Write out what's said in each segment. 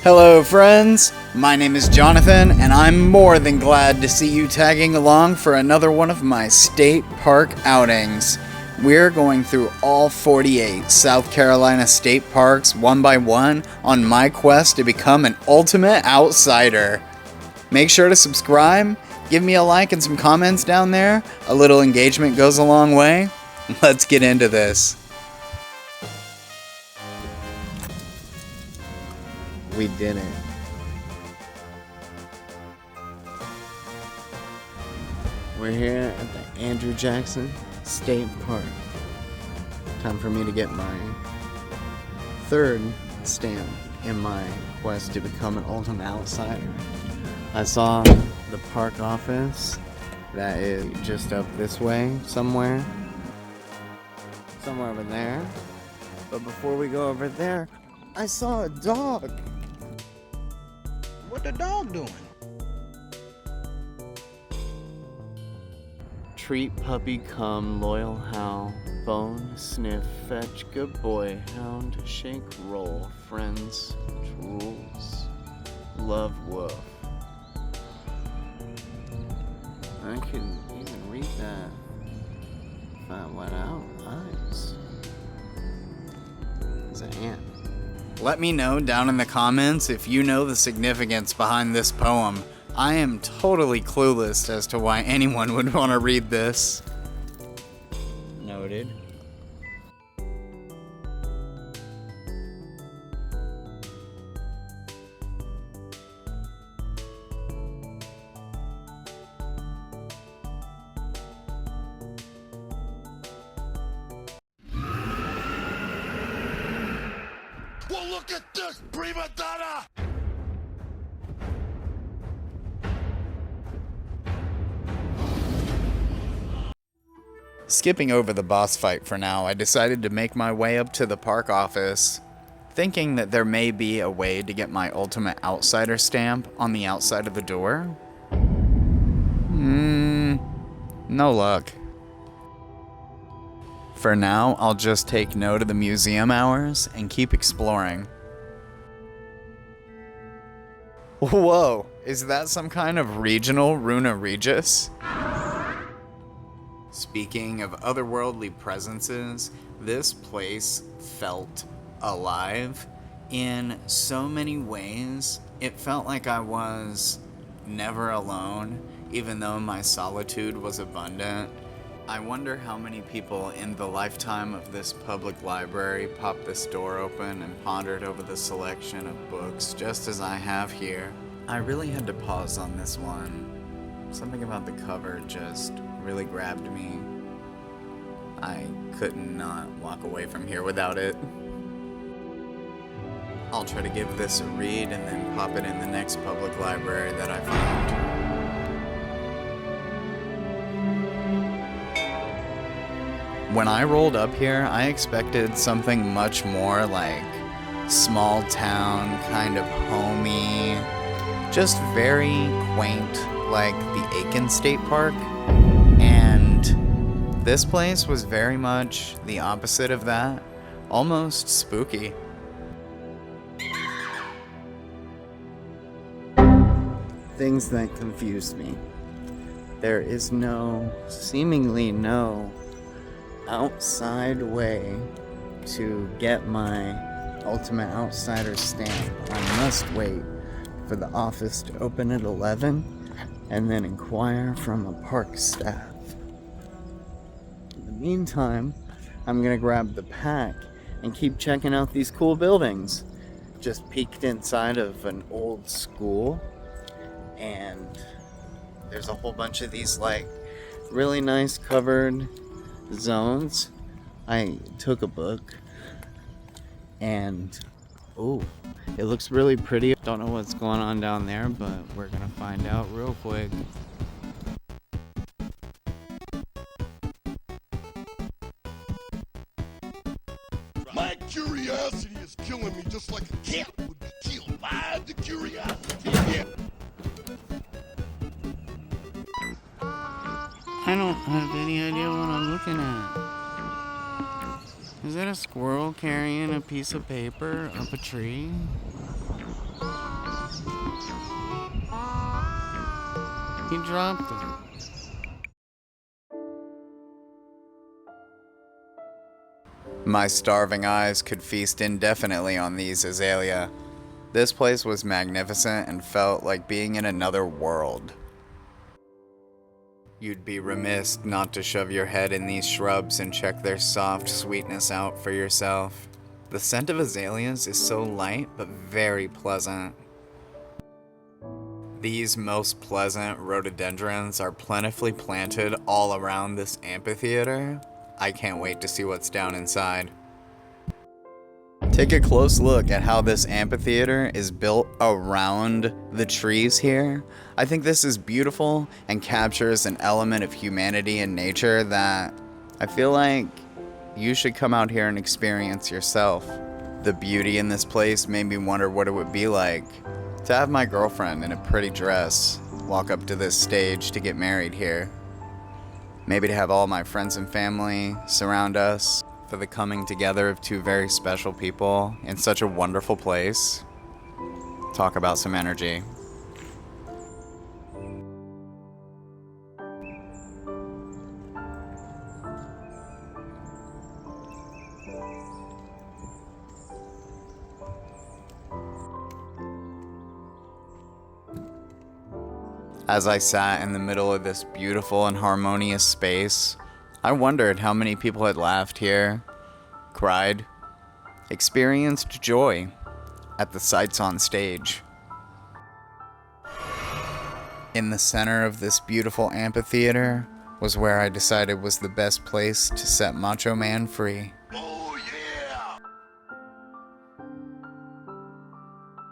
Hello friends, my name is Jonathan and I'm more than glad to see you tagging along for another one of my state park outings. We're going through all 48 South Carolina state parks one by one on my quest to become an ultimate outsider. Make sure to subscribe, give me a like and some comments down there. A little engagement goes a long way. Let's get into this. We did it. We're here at the Andrew Jackson State Park. Time for me to get my third stamp in my quest to become an ultimate outsider. I saw the park office that is just up this way somewhere over there. But before we go over there, I saw a dog. What the dog doing? Treat, puppy, come, loyal howl, bone, sniff, fetch, good boy, hound, shake, roll, friends, rules, love, woof. I could even read that if I went out eyes. It's a hand. Let me know down in the comments if you know the significance behind this poem. I am totally clueless as to why anyone would want to read this. Noted. Well, look at this, prima donna! Skipping over the boss fight for now, I decided to make my way up to the park office, thinking that there may be a way to get my ultimate outsider stamp on the outside of the door. No luck. For now, I'll just take note of the museum hours and keep exploring. Whoa, is that some kind of regional Runa Regis? Speaking of otherworldly presences, this place felt alive in so many ways. It felt like I was never alone, even though my solitude was abundant. I wonder how many people in the lifetime of this public library popped this door open and pondered over the selection of books just as I have here. I really had to pause on this one. Something about the cover just really grabbed me. I couldn't not walk away from here without it. I'll try to give this a read and then pop it in the next public library that I find. When I rolled up here, I expected something much more like small town, kind of homey, just very quaint, like the Aiken State Park. And this place was very much the opposite of that, almost spooky. Things that confused me. There is seemingly no outside way to get my ultimate outsider stamp. I must wait for the office to open at 11 and then inquire from a park staff. In the meantime, I'm gonna grab the pack and keep checking out these cool buildings. Just peeked inside of an old school and there's a whole bunch of these like really nice covered zones. I took a book and it looks really pretty. Don't know what's going on down there, but we're gonna find out real quick. My curiosity is killing me just like a cat would be killed by the curiosity. Yeah. I don't have any idea what I'm looking at. Is that a squirrel carrying a piece of paper up a tree? He dropped it. My starving eyes could feast indefinitely on these azalea. This place was magnificent and felt like being in another world. You'd be remiss not to shove your head in these shrubs and check their soft sweetness out for yourself. The scent of azaleas is so light but very pleasant. These most pleasant rhododendrons are plentifully planted all around this amphitheater. I can't wait to see what's down inside. Take a close look at how this amphitheater is built around the trees here. I think this is beautiful and captures an element of humanity and nature that I feel like you should come out here and experience yourself. The beauty in this place made me wonder what it would be like to have my girlfriend in a pretty dress walk up to this stage to get married here. Maybe to have all my friends and family surround us for the coming together of two very special people in such a wonderful place. Talk about some energy. As I sat in the middle of this beautiful and harmonious space, I wondered how many people had laughed here, cried, experienced joy at the sights on stage. In the center of this beautiful amphitheater was where I decided was the best place to set Macho Man free. Oh yeah!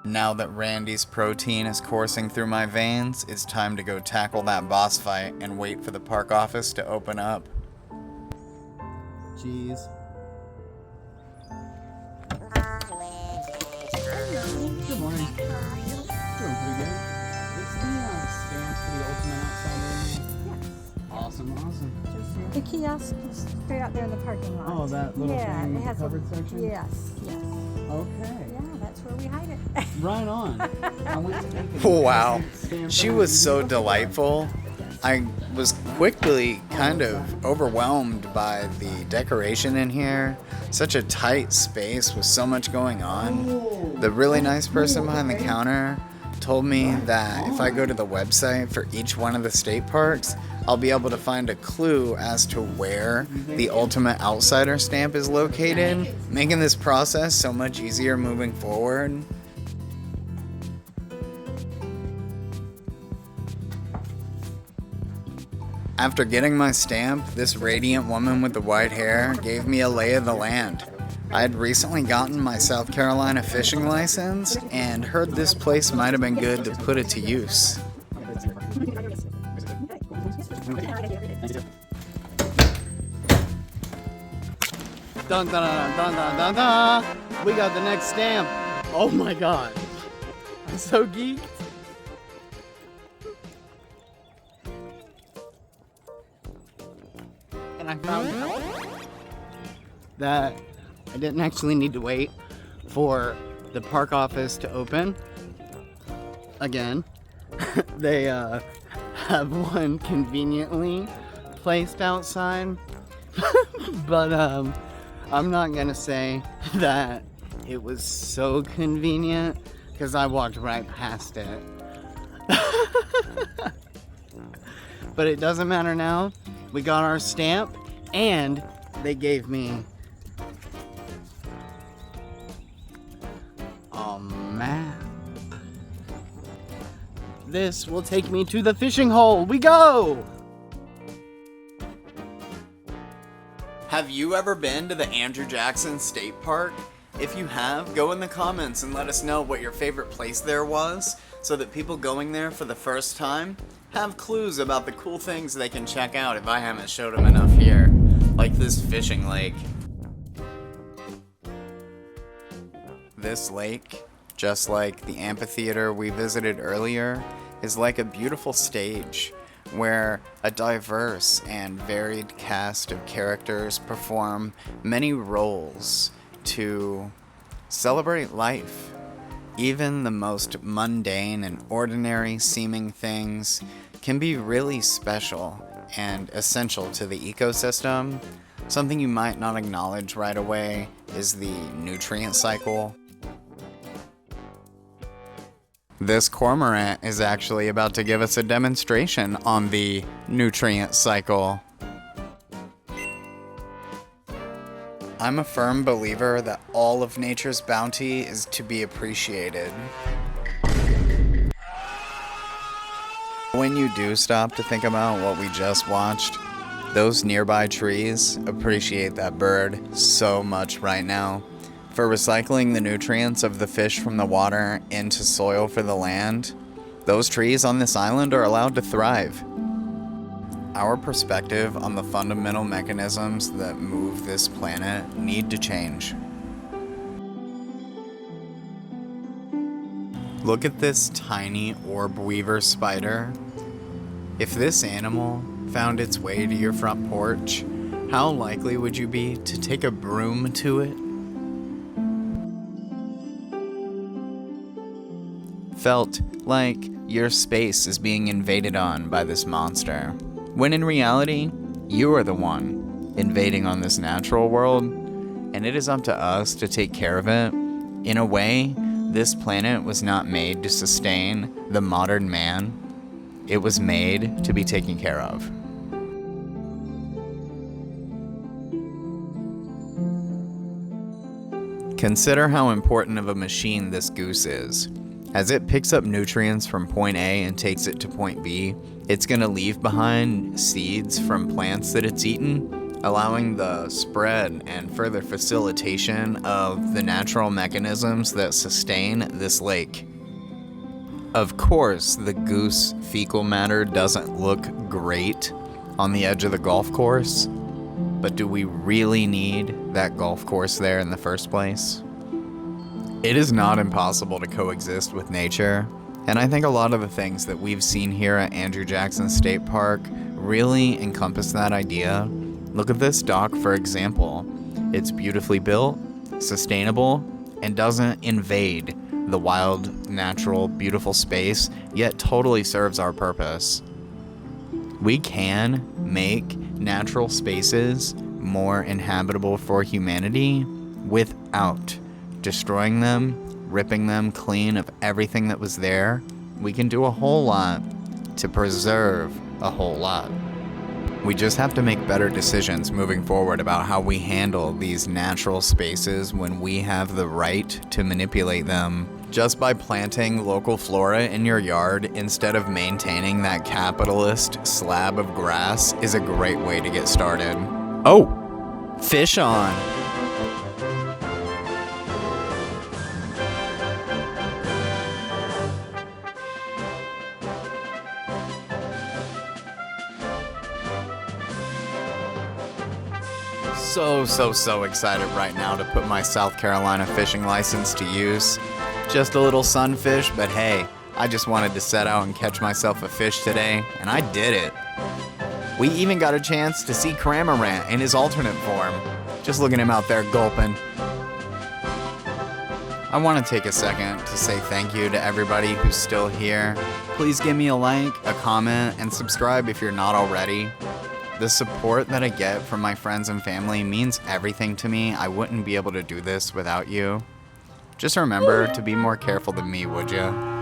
Now that Randy's protein is coursing through my veins, it's time to go tackle that boss fight and wait for the park office to open up. Jeez. Good morning. Doing pretty good. Is the stamp for the Ultimate outside right now? Awesome. The kiosk is straight out there in the parking lot. Oh, that little yeah, thing it has covered section? Yes. Okay. Yeah, that's where we hide it. Right on. I went to Aiken. Wow. She was so delightful. I was quickly kind of overwhelmed by the decoration in here. Such a tight space with so much going on. The really nice person behind the counter told me that if I go to the website for each one of the state parks, I'll be able to find a clue as to where the Ultimate Outsider stamp is located, making this process so much easier moving forward. After getting my stamp, this radiant woman with the white hair gave me a lay of the land. I had recently gotten my South Carolina fishing license and heard this place might have been good to put it to use. Dun dun dun dun dun dun dun. We got the next stamp. Oh my god. I'm so geeked. And I found out that I didn't actually need to wait for the park office to open. Again, they have one conveniently placed outside, but I'm not gonna say that it was so convenient because I walked right past it. But it doesn't matter now. We got our stamp and they gave me a map. This will take me to the fishing hole. We go! Have you ever been to the Andrew Jackson State Park? If you have, go in the comments and let us know what your favorite place there was, so that people going there for the first time have clues about the cool things they can check out if I haven't showed them enough here, like this fishing lake. This lake, just like the amphitheater we visited earlier, is like a beautiful stage where a diverse and varied cast of characters perform many roles to celebrate life. Even the most mundane and ordinary seeming things can be really special and essential to the ecosystem. Something you might not acknowledge right away is the nutrient cycle. This cormorant is actually about to give us a demonstration on the nutrient cycle. I'm a firm believer that all of nature's bounty is to be appreciated. When you do stop to think about what we just watched, those nearby trees appreciate that bird so much right now. For recycling the nutrients of the fish from the water into soil for the land, those trees on this island are allowed to thrive. Our perspective on the fundamental mechanisms that move this planet need to change. Look at this tiny orb weaver spider. If this animal found its way to your front porch, how likely would you be to take a broom to it? Felt like your space is being invaded on by this monster, when in reality, you are the one invading on this natural world, and it is up to us to take care of it. In a way, this planet was not made to sustain the modern man. It was made to be taken care of. Consider how important of a machine this goose is. As it picks up nutrients from point A and takes it to point B, it's going to leave behind seeds from plants that it's eaten, allowing the spread and further facilitation of the natural mechanisms that sustain this lake. Of course, the goose fecal matter doesn't look great on the edge of the golf course, but do we really need that golf course there in the first place? It is not impossible to coexist with nature, and I think a lot of the things that we've seen here at Andrew Jackson State Park really encompass that idea. Look at this dock, for example. It's beautifully built, sustainable, and doesn't invade the wild, natural, beautiful space, yet totally serves our purpose. We can make natural spaces more inhabitable for humanity without destroying them, ripping them clean of everything that was there. We can do a whole lot to preserve a whole lot. We just have to make better decisions moving forward about how we handle these natural spaces when we have the right to manipulate them. Just by planting local flora in your yard instead of maintaining that capitalist slab of grass is a great way to get started. Oh, fish on. So excited right now to put my South Carolina fishing license to use. Just a little sunfish, but hey, I just wanted to set out and catch myself a fish today, and I did it. We even got a chance to see Cramorant in his alternate form. Just looking at him out there gulping. I want to take a second to say thank you to everybody who's still here. Please give me a like, a comment, and subscribe if you're not already. The support that I get from my friends and family means everything to me. I wouldn't be able to do this without you. Just remember to be more careful than me, would you?